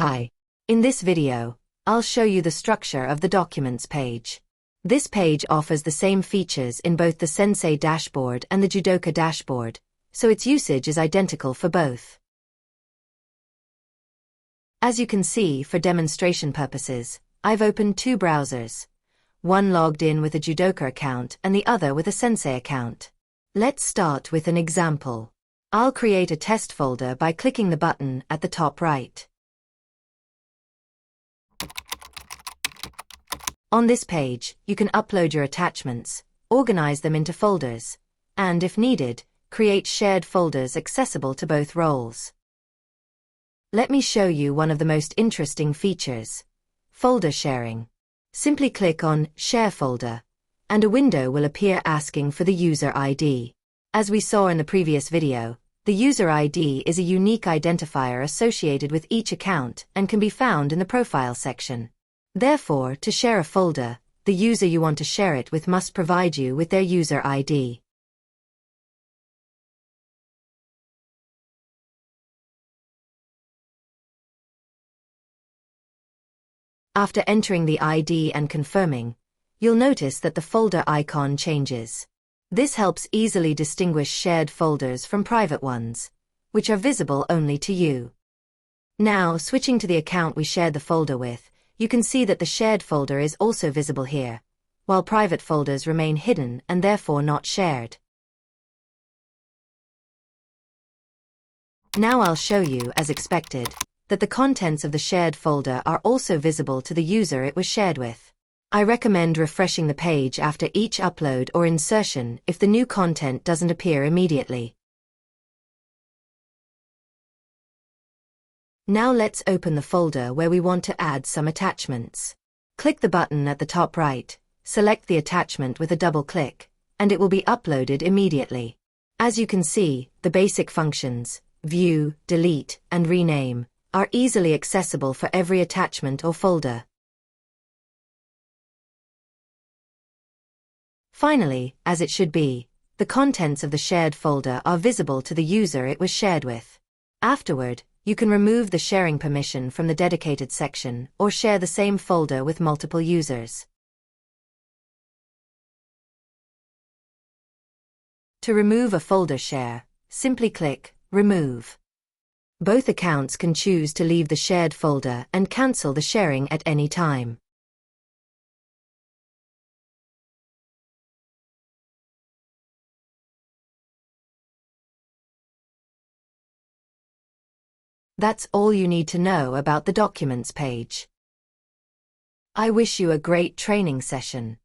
Hi. In this video, I'll show you the structure of the Documents page. This page offers the same features in both the Sensei dashboard and the Judoka dashboard, so its usage is identical for both. As you can see, for demonstration purposes, I've opened two browsers, one logged in with a Judoka account and the other with a Sensei account. Let's start with an example. I'll create a test folder by clicking the button at the top right. On this page, you can upload your attachments, organize them into folders, and, if needed, create shared folders accessible to both roles. Let me show you one of the most interesting features: folder sharing. Simply click on Share Folder, and a window will appear asking for the user ID. As we saw in the previous video, the user ID is a unique identifier associated with each account and can be found in the Profile section. Therefore, to share a folder, the user you want to share it with must provide you with their user ID. After entering the ID and confirming, you'll notice that the folder icon changes. This helps easily distinguish shared folders from private ones, which are visible only to you. Now, switching to the account we shared the folder with, you can see that the shared folder is also visible here, while private folders remain hidden and therefore not shared. Now I'll show you, as expected, that the contents of the shared folder are also visible to the user it was shared with. I recommend refreshing the page after each upload or insertion if the new content doesn't appear immediately. Now let's open the folder where we want to add some attachments. Click the button at the top right, select the attachment with a double click, and it will be uploaded immediately. As you can see, the basic functions, view, delete, and rename, are easily accessible for every attachment or folder. Finally, as it should be, the contents of the shared folder are visible to the user it was shared with. Afterward, you can remove the sharing permission from the dedicated section or share the same folder with multiple users. To remove a folder share, simply click Remove. Both accounts can choose to leave the shared folder and cancel the sharing at any time. That's all you need to know about the Documents page. I wish you a great training session.